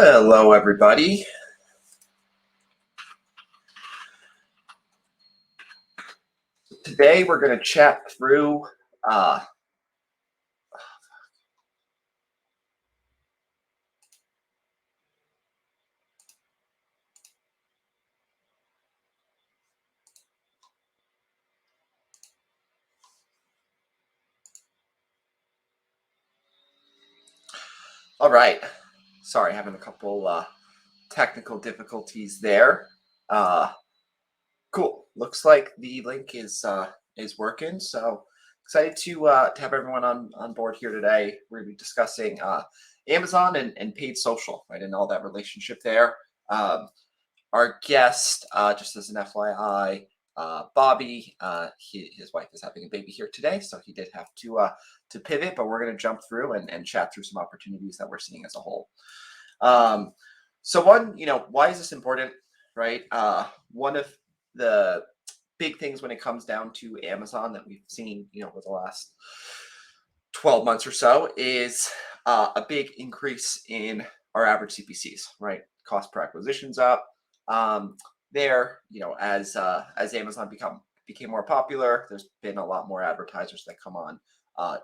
Hello, everybody. Today we're going to chat through all right. Sorry, having a couple technical difficulties there. Cool. Looks like the link is working. So excited to have everyone on board here today. We're going to be discussing Amazon and paid social, right, and all that relationship there. Our guest, just as an FYI, Bobby, his wife is having a baby here today, so he did have to pivot, but we're going to jump through and chat through some opportunities that we're seeing as a whole. So one, why is this important, right? One of the big things when it comes down to Amazon that we've seen, over the last 12 months or so is a big increase in our average CPCs, right? Cost per acquisition's up. As Amazon became more popular, there's been a lot more advertisers that come on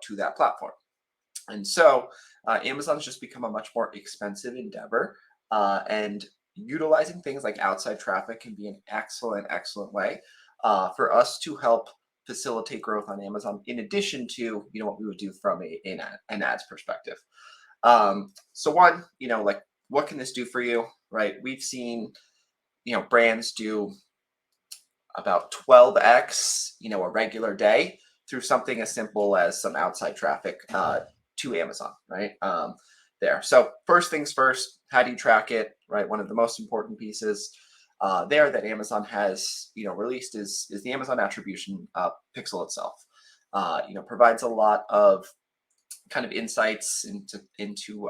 to that platform. And so Amazon's just become a much more expensive endeavor, and utilizing things like outside traffic can be an excellent way for us to help facilitate growth on Amazon, in addition to what we would do from an ads perspective. So one, like, what can this do for you, right? We've seen brands do about 12x a regular day through something as simple as some outside traffic to Amazon, right? There. So first things first, how do you track it, right? One of the most important pieces there that Amazon has released is the Amazon attribution pixel itself. Provides a lot of kind of insights into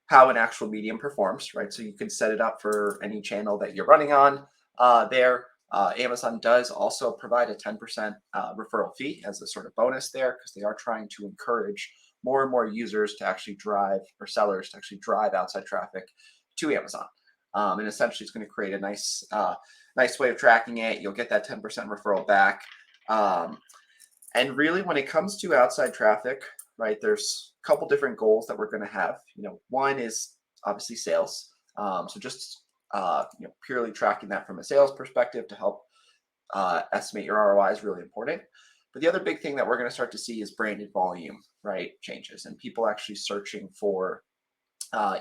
how an actual medium performs, right? So you can set it up for any channel that you're running on there. Amazon does also provide a 10% referral fee as a sort of bonus there, because they are trying to encourage more and more users to actually drive, or sellers to actually drive outside traffic to Amazon. And essentially it's going to create a nice way of tracking it. You'll get that 10% referral back. And really, when it comes to outside traffic, right, there's a couple different goals that we're going to have. One is obviously sales. So just purely tracking that from a sales perspective to help estimate your ROI is really important. But the other big thing that we're going to start to see is branded volume, right, changes, and people actually searching for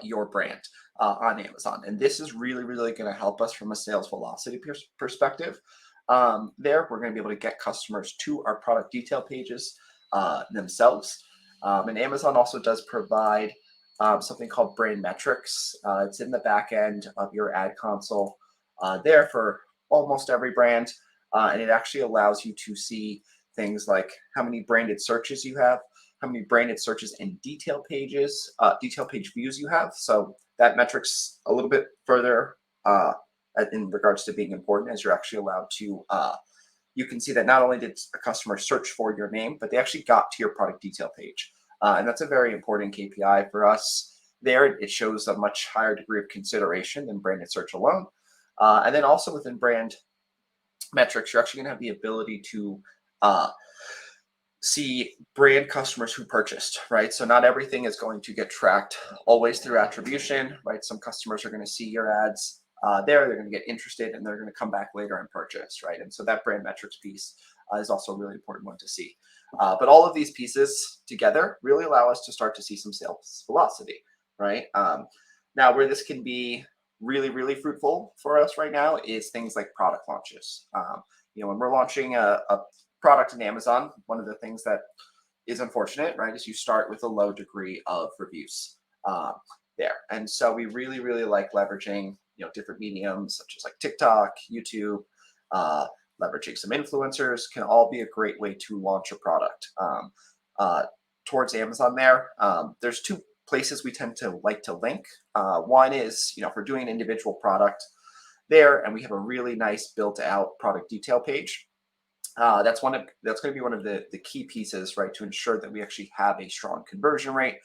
your brand on Amazon. And this is really going to help us from a sales velocity perspective. We're going to be able to get customers to our product detail pages themselves. And Amazon also does provide something called brand metrics. It's in the back end of your ad console there for almost every brand. And it actually allows you to see things like how many branded searches you have, how many branded searches and detail page views you have. So that metric's a little bit further in regards to being important, as you're actually allowed to, you can see that not only did a customer search for your name, but they actually got to your product detail page. And that's a very important KPI for us there. It shows a much higher degree of consideration than branded search alone. And then also within brand metrics, you're actually going to have the ability to see brand customers who purchased, right? So not everything is going to get tracked always through attribution, right? Some customers are going to see your ads they're going to get interested, and they're going to come back later and purchase, right? And so that brand metrics piece is also a really important one to see. But all of these pieces together really allow us to start to see some sales velocity, right? Now, where this can be really fruitful for us right now is things like product launches. When we're launching a product in Amazon, one of the things that is unfortunate, right, is you start with a low degree of reviews there. And so we really like leveraging different mediums such as like TikTok, YouTube, leveraging some influencers can all be a great way to launch a product towards Amazon there. There's two places we tend to like to link. One is, if we're doing an individual product there and we have a really nice built out product detail page, that's going to be one of the key pieces, right, to ensure that we actually have a strong conversion rate.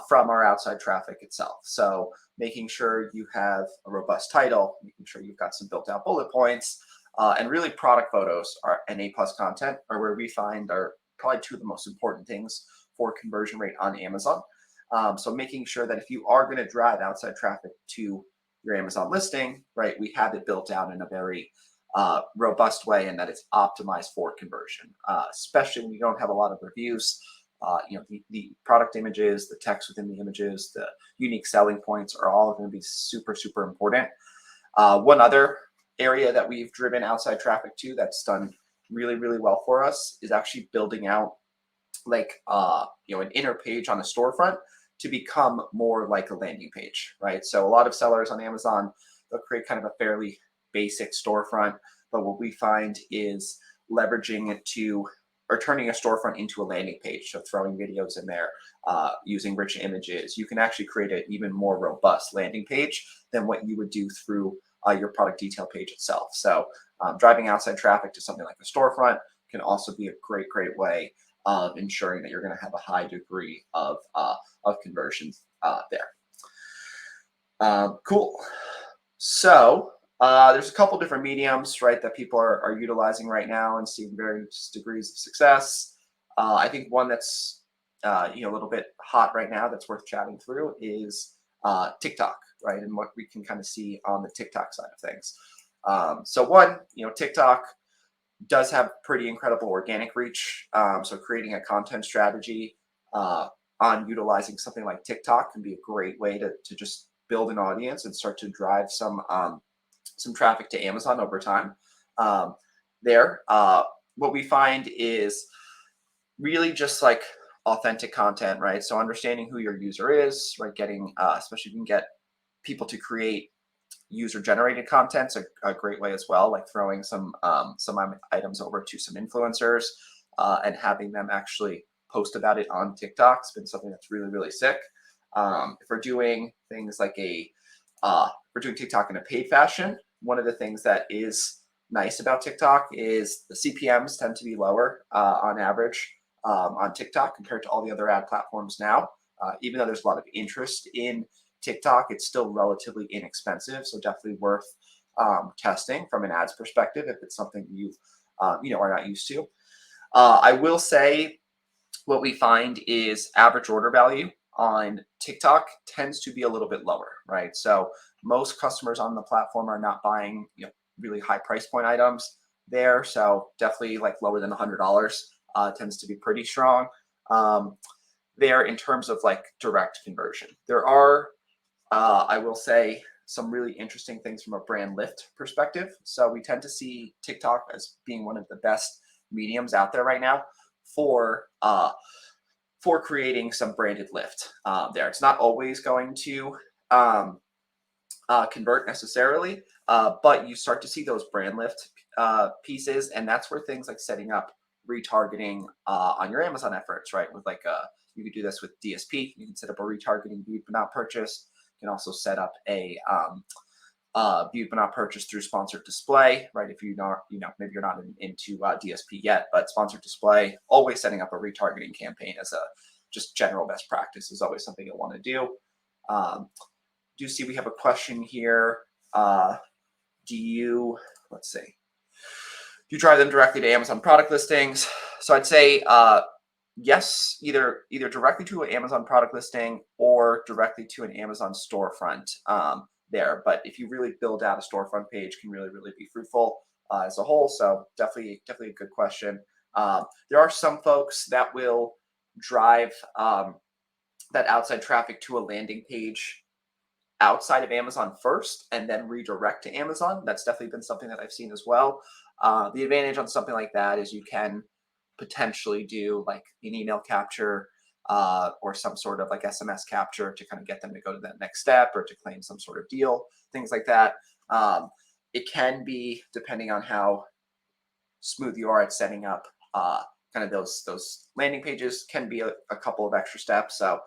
from our outside traffic itself. So making sure you have a robust title, making sure you've got some built out bullet points, and really product photos and A+ content are where we find are probably two of the most important things for conversion rate on Amazon. So making sure that if you are going to drive outside traffic to your Amazon listing, right, we have it built out in a very robust way and that it's optimized for conversion, especially when you don't have a lot of reviews. The product images, the text within the images, the unique selling points are all going to be super, super important. One other area that we've driven outside traffic to that's done really, really well for us is actually building out an inner page on a storefront to become more like a landing page, right? So a lot of sellers on Amazon, they'll create kind of a fairly basic storefront, but what we find is leveraging it to or turning a storefront into a landing page. So throwing videos in there, using rich images, you can actually create an even more robust landing page than what you would do through your product detail page itself. So driving outside traffic to something like a storefront can also be a great, great way of ensuring that you're going to have a high degree of conversions there. Cool. So there's a couple different mediums, right, that people are utilizing right now and seeing various degrees of success. I think one that's a little bit hot right now that's worth chatting through is TikTok, right, and what we can kind of see on the TikTok side of things. So one, TikTok does have pretty incredible organic reach. So creating a content strategy on utilizing something like TikTok can be a great way to just build an audience and start to drive some traffic to Amazon over time. What we find is really just like authentic content, right? So understanding who your user is, right? Getting, especially if you can get people to create user-generated content's a great way as well, like throwing some items over to some influencers and having them actually post about it on TikTok. It's been something that's really, really sick. If we're doing things like we're doing TikTok in a paid fashion, one of the things that is nice about TikTok is the CPMs tend to be lower on average on TikTok compared to all the other ad platforms now. Even though there's a lot of interest in TikTok, it's still relatively inexpensive, so definitely worth testing from an ads perspective if it's something you are not used to. I will say what we find is average order value on TikTok tends to be a little bit lower, right? So most customers on the platform are not buying really high price point items there, so definitely like lower than $100 tends to be pretty strong there in terms of like direct conversion. There are I will say some really interesting things from a brand lift perspective. So we tend to see TikTok as being one of the best mediums out there right now for creating some branded lift there. It's not always going to convert necessarily, but you start to see those brand lift pieces, and that's where things like setting up retargeting on your Amazon efforts, right? With you could do this with DSP. You can set up a retargeting viewed but not purchased. You can also set up a viewed but not purchased through sponsored display, right? If you're not, maybe you're not into DSP yet, but sponsored display, always setting up a retargeting campaign as a just general best practice is always something you'll want to do. Do see we have a question here. Let's see. Do you drive them directly to Amazon product listings? So I'd say yes, either directly to an Amazon product listing or directly to an Amazon storefront there. But if you really build out a storefront page, can really, really be fruitful as a whole. So definitely a good question. There are some folks that will drive that outside traffic to a landing page outside of Amazon first and then redirect to Amazon. That's definitely been something that I've seen as well. The advantage on something like that is you can potentially do like an email capture or some sort of like SMS capture to kind of get them to go to that next step or to claim some sort of deal, things like that. It can be, depending on how smooth you are at setting up kind of those landing pages, can be a couple of extra steps. So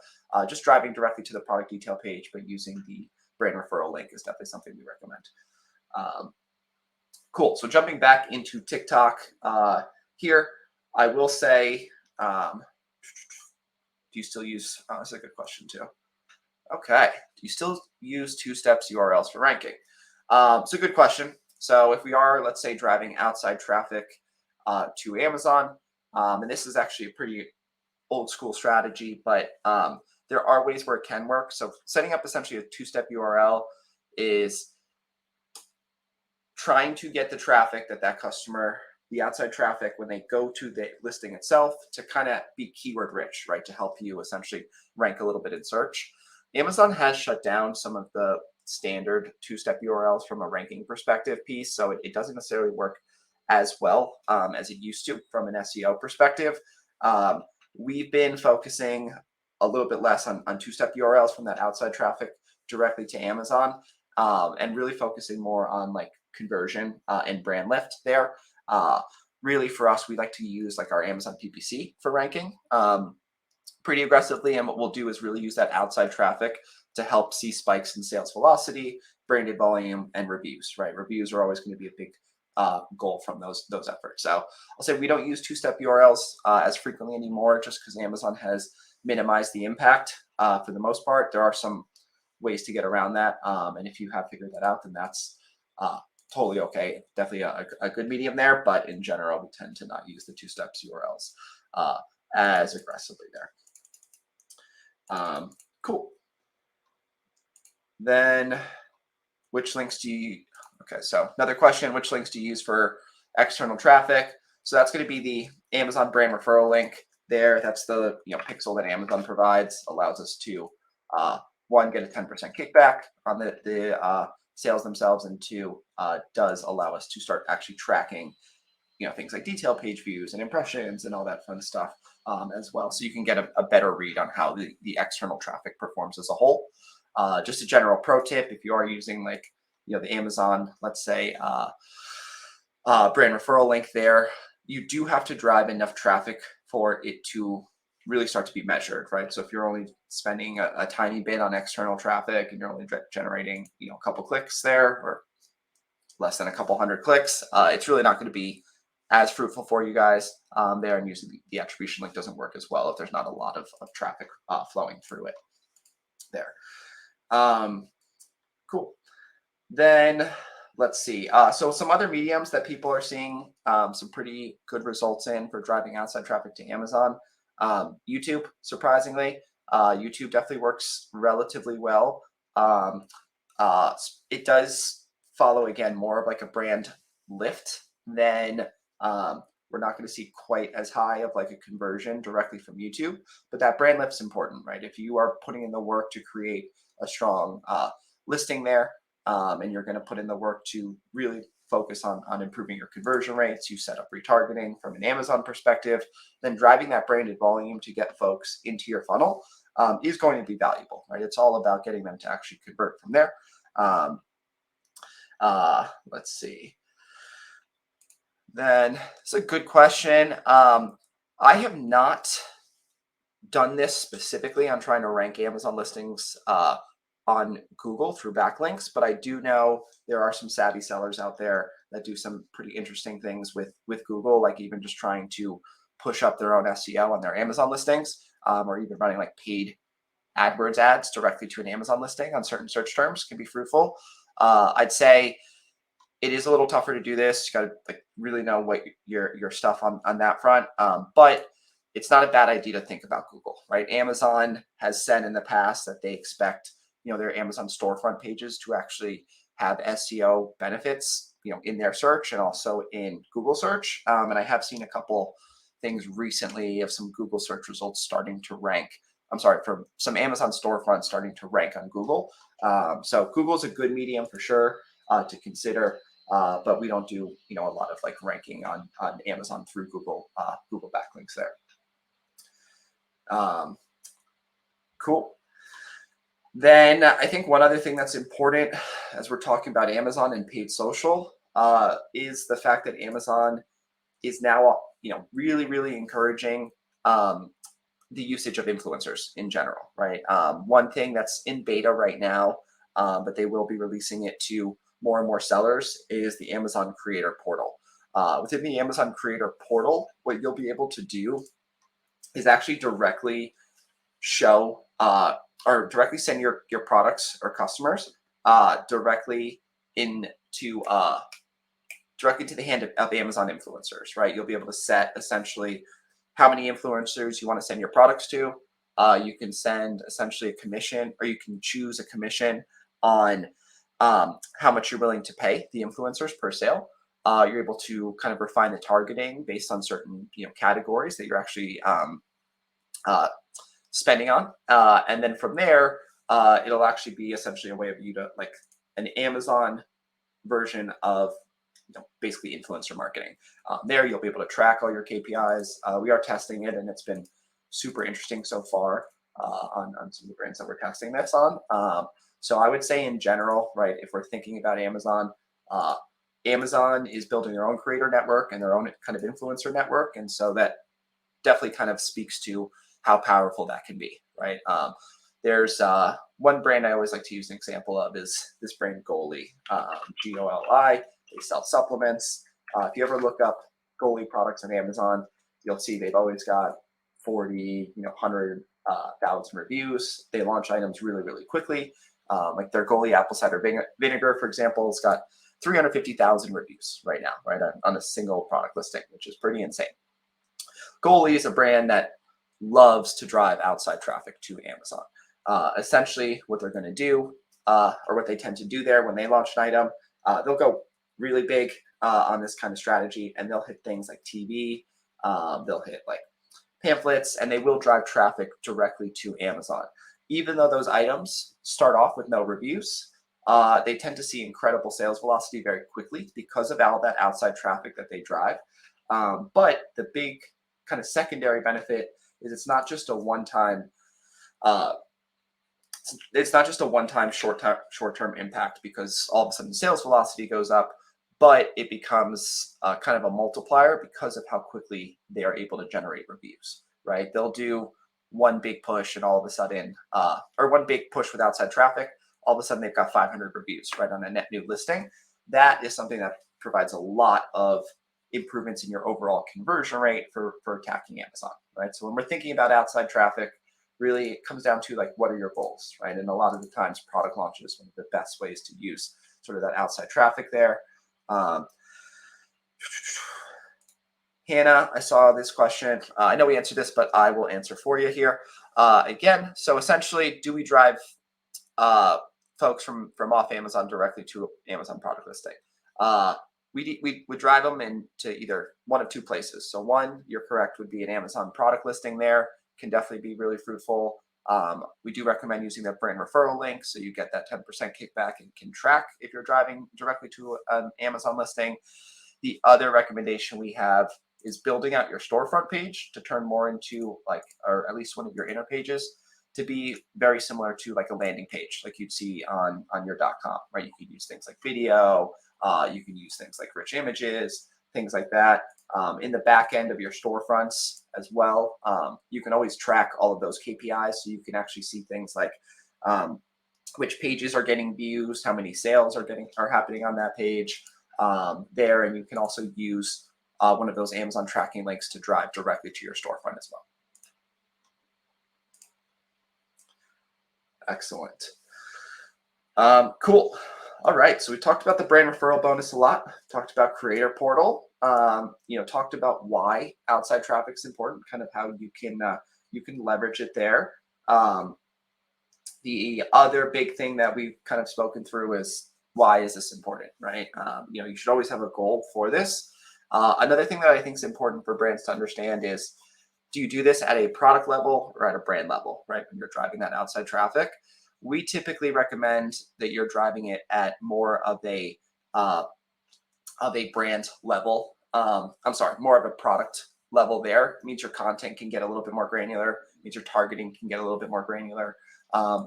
just driving directly to the product detail page, but using the brand referral link is definitely something we recommend. Cool. So jumping back into TikTok here, I will say, Do you still use, that's a good question too. Okay. Do you still use two steps URLs for ranking? It's a good question. So if we are, let's say, driving outside traffic to Amazon, and this is actually a pretty old school strategy, but there are ways where it can work. So setting up essentially a two-step URL is trying to get the traffic that customer, the outside traffic, when they go to the listing itself, to kind of be keyword rich, right? To help you essentially rank a little bit in search. Amazon has shut down some of the standard two-step URLs from a ranking perspective piece, so it doesn't necessarily work as well as it used to from an SEO perspective. We've been focusing a little bit less on two-step URLs from that outside traffic directly to Amazon, and really focusing more on like conversion and brand lift there. Really for us, we like to use like our Amazon PPC for ranking pretty aggressively. And what we'll do is really use that outside traffic to help see spikes in sales velocity, branded volume, and reviews, right? Reviews are always going to be a big goal from those efforts. So I'll say we don't use two-step URLs as frequently anymore, just because Amazon has minimized the impact for the most part. There are some ways to get around that, and if you have figured that out, then that's totally okay. Definitely a good medium there, but in general, we tend to not use the two steps URLs as aggressively there. Cool. Then which links do you, okay, so another question, which links do you use for external traffic? So that's going to be the Amazon brand referral link there. That's the pixel that Amazon provides, allows us to one, get a 10% kickback on the sales themselves, and two, does allow us to start actually tracking things like detail page views and impressions and all that fun stuff as well. So you can get a better read on how the external traffic performs as a whole. Just a general pro tip, if you are using like, the Amazon, let's say, brand referral link there, you do have to drive enough traffic for it to really start to be measured, right? So if you're only spending a tiny bit on external traffic and you're only generating, a couple clicks there, or less than a couple hundred clicks, it's really not going to be as fruitful for you guys there, and using the attribution link doesn't work as well if there's not a lot of traffic flowing through it there. Cool. Then let's see. So some other mediums that people are seeing some pretty good results in for driving outside traffic to Amazon. YouTube, surprisingly, YouTube definitely works relatively well. It does follow, again, more of like a brand lift than we're not going to see quite as high of like a conversion directly from YouTube, but that brand lift's important, right? If you are putting in the work to create a strong listing there, and you're going to put in the work to really focus on improving your conversion rates, you set up retargeting from an Amazon perspective, then driving that branded volume to get folks into your funnel is going to be valuable, right? It's all about getting them to actually convert from there. Let's see. Then it's a good question. I have not done this specifically on trying to rank Amazon listings on Google through backlinks, but I do know there are some savvy sellers out there that do some pretty interesting things with Google, like even just trying to push up their own SEO on their Amazon listings, or even running like paid AdWords ads directly to an Amazon listing on certain search terms can be fruitful. I'd say it is a little tougher to do this. You got to like really know what your stuff on that front, but it's not a bad idea to think about Google, right? Amazon has said in the past that they expect their Amazon storefront pages to actually have SEO benefits, in their search and also in Google search. And I have seen a couple things recently of some Google search results starting to rank. I'm sorry, for some Amazon storefronts starting to rank on Google. So Google's a good medium for sure to consider, but we don't do a lot of like ranking on Amazon through Google backlinks there. Cool. Then I think one other thing that's important as we're talking about Amazon and paid social is the fact that Amazon is now, really, really encouraging the usage of influencers in general, right? One thing that's in beta right now, but they will be releasing it to more and more sellers, is the Amazon Creator Portal. Within the Amazon Creator Portal, what you'll be able to do is actually directly show or directly send your products or customers directly into directly to the hand of Amazon influencers, right? You'll be able to set essentially how many influencers you want to send your products to. You can send essentially a commission, or you can choose a commission on how much you're willing to pay the influencers per sale. You're able to kind of refine the targeting based on certain categories that you're actually uh, spending on, and then from there, it'll actually be essentially a way of you to like an Amazon version of basically influencer marketing. There, you'll be able to track all your KPIs. We are testing it, and it's been super interesting so far on some of the brands that we're testing this on. So I would say in general, right, if we're thinking about Amazon, Amazon is building their own creator network and their own kind of influencer network. And so that definitely kind of speaks to how powerful that can be, right? There's one brand I always like to use an example of is this brand Goli, Goli. They sell supplements. If you ever look up Goli products on Amazon, you'll see they've always got 40, 100,000 reviews. They launch items really, really quickly. Like their Goli apple cider vinegar, for example, has got 350,000 reviews right now, right, on a single product listing, which is pretty insane. Goli is a brand that loves to drive outside traffic to Amazon. Essentially, what they're going to do, or what they tend to do there when they launch an item, they'll go really big on this kind of strategy, and they'll hit things like TV, they'll hit like pamphlets, and they will drive traffic directly to Amazon. Even though those items start off with no reviews, they tend to see incredible sales velocity very quickly because of all that outside traffic that they drive. But the big kind of secondary benefit is it's not just a one-time short-term impact because all of a sudden sales velocity goes up, but it becomes kind of a multiplier because of how quickly they are able to generate reviews, right? They'll do one big push and all of a sudden, or one big push with outside traffic, all of a sudden they've got 500 reviews, right, on a net new listing. That is something that provides a lot of improvements in your overall conversion rate for attacking Amazon, right? So when we're thinking about outside traffic, really it comes down to like, what are your goals, right? And a lot of the times product launch is one of the best ways to use sort of that outside traffic there. Hannah, I saw this question. I know we answered this, but I will answer for you here again. So essentially, do we drive folks from off Amazon directly to Amazon product listing? We would drive them into either one of two places. So one, you're correct, would be an Amazon product listing there. Can definitely be really fruitful. We do recommend using their brand referral link, so you get that 10% kickback and can track if you're driving directly to an Amazon listing. The other recommendation we have is building out your storefront page to turn more into like, or at least one of your inner pages to be very similar to like a landing page, like you'd see on your .com, right? You can use things like video, you can use things like rich images, things like that. In the back end of your storefronts as well, you can always track all of those KPIs, so you can actually see things like which pages are getting views, how many sales are happening on that page there, and you can also use one of those Amazon tracking links to drive directly to your storefront as well. Excellent. Cool. All right. So we talked about the brand referral bonus a lot. Talked about Creator Portal. Talked about why outside traffic is important, kind of how you can leverage it there. The other big thing that we've kind of spoken through is why is this important, right? You should always have a goal for this. Another thing that I think is important for brands to understand is, do you do this at a product level or at a brand level, right? When you're driving that outside traffic, we typically recommend that you're driving it at more of a brand level. More of a product level there. It means your content can get a little bit more granular. It means your targeting can get a little bit more granular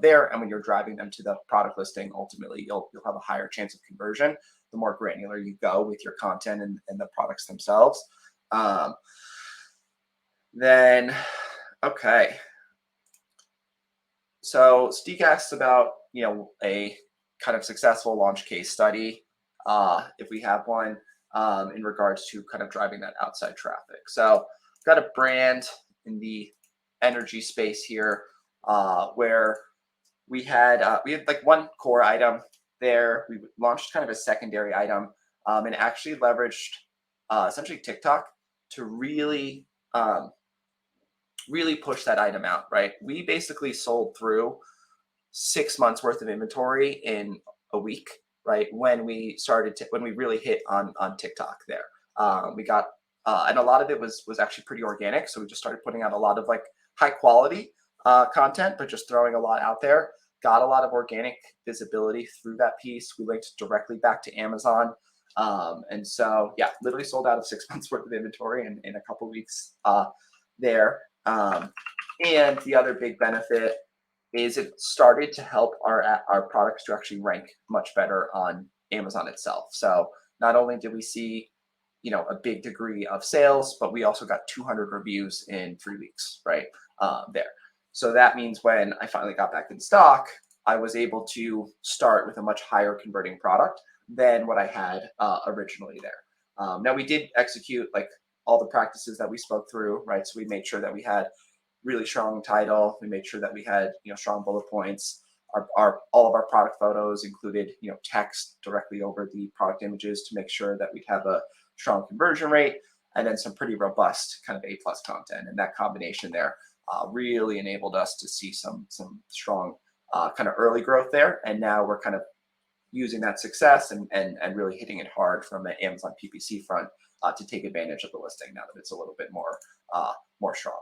there. And when you're driving them to the product listing, ultimately you'll have a higher chance of conversion the more granular you go with your content and the products themselves. Then, okay. So Steve asks about, a kind of successful launch case study, if we have one, in regards to kind of driving that outside traffic. So I've got a brand in the energy space here. where we had like one core item there. We launched kind of a secondary item, and actually leveraged essentially TikTok to really push that item out. Right, we basically sold through 6 months worth of inventory in a week. Right, when we really hit on TikTok there, we got and a lot of it was actually pretty organic. So we just started putting out a lot of like high quality content, but just throwing a lot out there. Got a lot of organic visibility through that piece. We linked directly back to Amazon. And so, yeah, literally sold out of 6 months worth of inventory in a couple weeks there. And the other big benefit is it started to help our products to actually rank much better on Amazon itself. So not only did we see a big degree of sales, but we also got 200 reviews in 3 weeks, right there. So that means when I finally got back in stock, I was able to start with a much higher converting product than what I had originally there. Now we did execute like all the practices that we spoke through, right? So we made sure that we had really strong title. We made sure that we had strong bullet points. All of our product photos included text directly over the product images to make sure that we'd have a strong conversion rate, and then some pretty robust kind of A+ content. And that combination there really enabled us to see some strong kind of early growth there. And now we're kind of using that success and really hitting it hard from an Amazon PPC front to take advantage of the listing now that it's a little bit more strong.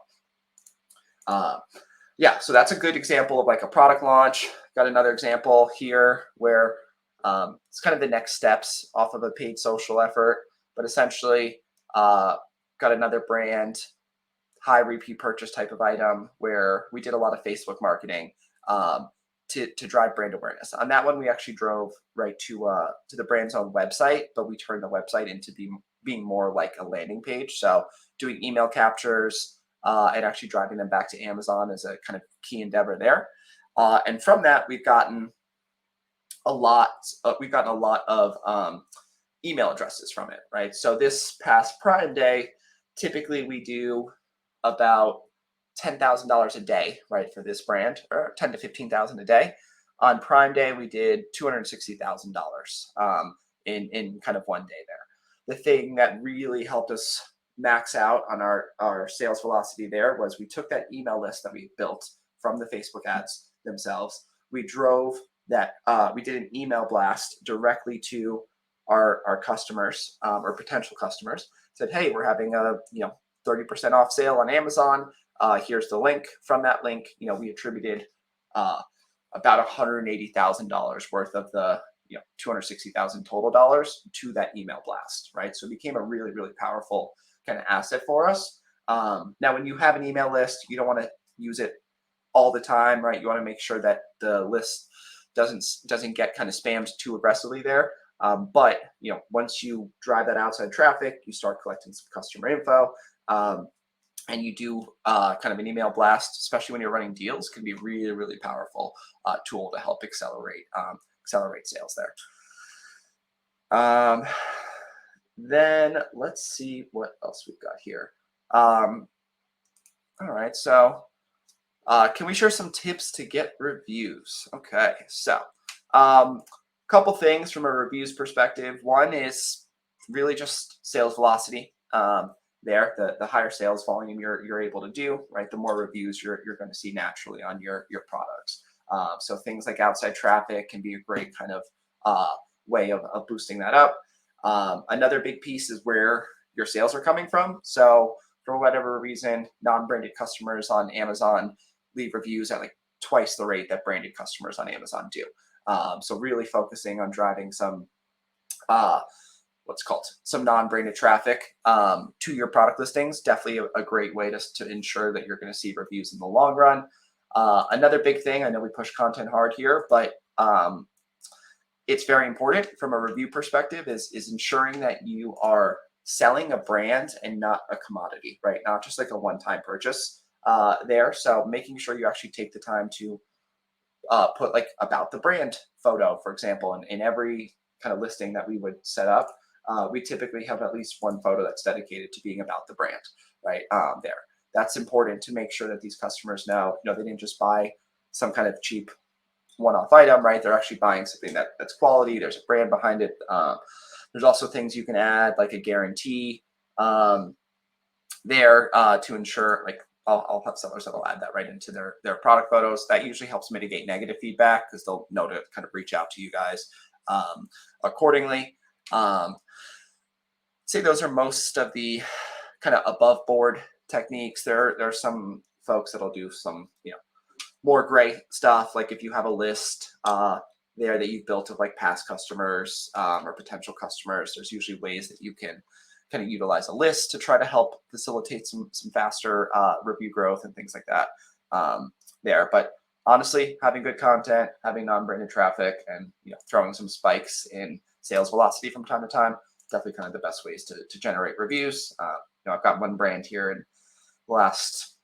Yeah, so that's a good example of like a product launch. Got another example here where it's kind of the next steps off of a paid social effort, but essentially got another brand, high repeat purchase type of item where we did a lot of Facebook marketing to drive brand awareness. On that one, we actually drove right to the brand's own website, but we turned the website into being more like a landing page. So doing email captures, and actually driving them back to Amazon is a kind of key endeavor there. And from that, we've gotten a lot of email addresses from it, right? So this past Prime Day, typically we do about $10,000 a day, right, for this brand, or 10 to 15,000 a day. On Prime Day, we did $260,000 in kind of one day there. The thing that really helped us max out on our sales velocity there was we took that email list that we built from the Facebook ads themselves. We drove that, we did an email blast directly to our customers or potential customers. Said, hey, we're having a 30% off sale on Amazon. Here's the link. From that link, we attributed about $180,000 worth of the $260,000 total dollars to that email blast, right? So it became a really, really powerful kind of asset for us. Now, when you have an email list, you don't want to use it all the time, right? You want to make sure that the list doesn't get kind of spammed too aggressively there. But once you drive that outside traffic, you start collecting some customer info, and you do kind of an email blast, especially when you're running deals, can be really, really powerful tool to help accelerate sales there. Then let's see what else we've got here. All right, so can we share some tips to get reviews? Okay, so couple things from a reviews perspective. One is really just sales velocity. There, the higher sales volume you're able to do, right? The more reviews you're going to see naturally on your products. So things like outside traffic can be a great kind of way of boosting that up. Another big piece is where your sales are coming from. So for whatever reason, non-branded customers on Amazon leave reviews at like twice the rate that branded customers on Amazon do. So really focusing on driving some some non-branded traffic to your product listings. Definitely a great way to ensure that you're going to see reviews in the long run. Another big thing, I know we push content hard here, but it's very important from a review perspective is ensuring that you are selling a brand and not a commodity, right? Not just like a one-time purchase there. So making sure you actually take the time to put like about the brand photo, for example, in every kind of listing that we would set up. We typically have at least one photo that's dedicated to being about the brand, right there. that's important to make sure that these customers know, they didn't just buy some kind of cheap one-off item, right? They're actually buying something that's quality. There's a brand behind it. There's also things you can add, like a guarantee there to ensure, like I'll have sellers that'll add that right into their product photos. That usually helps mitigate negative feedback because they'll know to kind of reach out to you guys accordingly. Say those are most of the kind of above board techniques. There are some folks that'll do some, more gray stuff. Like if you have a list there that you've built of like past customers or potential customers, there's usually ways that you can kind of utilize a list to try to help facilitate some faster review growth and things like that there. But honestly, having good content, having non-branded traffic, and throwing some spikes in sales velocity from time to time, definitely kind of the best ways to generate reviews. I've got one brand here in the last,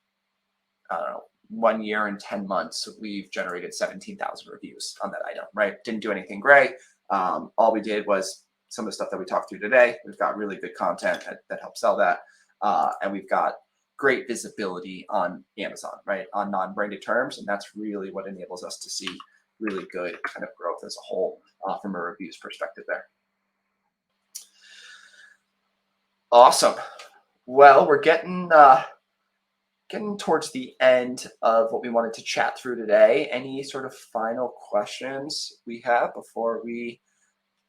I don't know, 1 year and 10 months, we've generated 17,000 reviews on that item, right? Didn't do anything great. All we did was some of the stuff that we talked through today. We've got really good content that helps sell that. And we've got great visibility on Amazon, right? On non-branded terms. And that's really what enables us to see really good kind of growth as a whole from a reviews perspective there. Awesome. Well, we're getting towards the end of what we wanted to chat through today. Any sort of final questions we have before we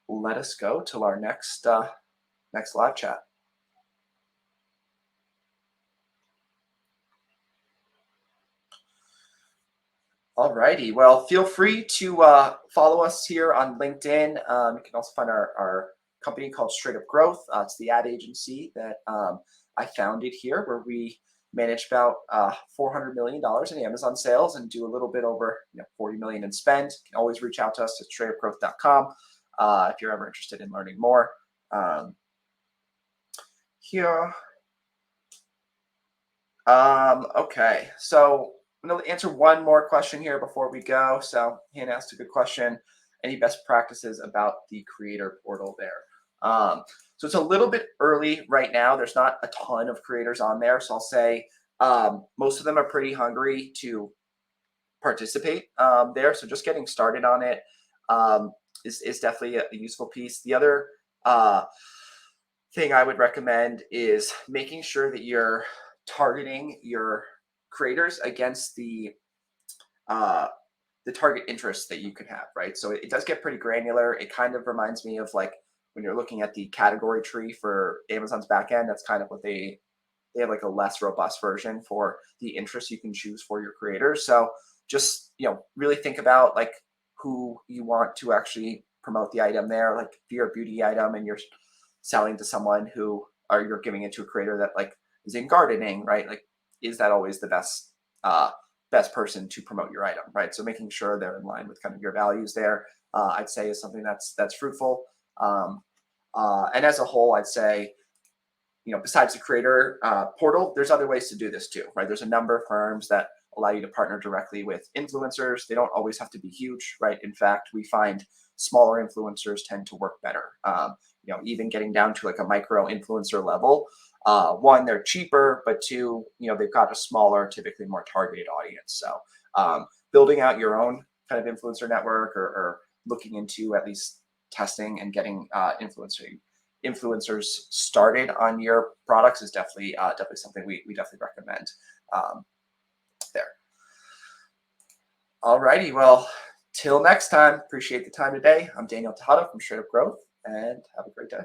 let us go till our next live chat? Alrighty. Well, feel free to follow us here on LinkedIn. You can also find our company called Straight Up Growth. It's the ad agency that I founded here, where we manage about $400 million in Amazon sales and do a little bit over $40 million in spend. You can always reach out to us at straightupgrowth.com if you're ever interested in learning more. Here. Okay, so I'm going to answer one more question here before we go. So Hannah asked a good question. Any best practices about the creator portal there? So it's a little bit early right now. There's not a ton of creators on there. So I'll say most of them are pretty hungry to participate there. So just getting started on it is definitely a useful piece. The other thing I would recommend is making sure that you're targeting your creators against the target interests that you could have, right? So it does get pretty granular. It kind of reminds me of like when you're looking at the category tree for Amazon's backend. That's kind of what they have, like a less robust version for the interests you can choose for your creators. So just really think about like who you want to actually promote the item there. Like if you're a beauty item and you're selling to someone who, or you're giving it to a creator that like is in gardening, right? Like, is that always the best person to promote your item, right? So making sure they're in line with kind of your values there, I'd say is something that's fruitful. And as a whole, I'd say, besides the creator portal, there's other ways to do this too, right? There's a number of firms that allow you to partner directly with influencers. They don't always have to be huge, right? In fact, we find smaller influencers tend to work better. Even getting down to like a micro influencer level, one, they're cheaper, but two, they've got a smaller, typically more targeted audience. So building out your own kind of influencer network or looking into at least testing and getting influencers started on your products is definitely something we definitely recommend there. Alrighty, well, till next time, appreciate the time today. I'm Daniel Tejada from Straight Up Growth, and have a great day.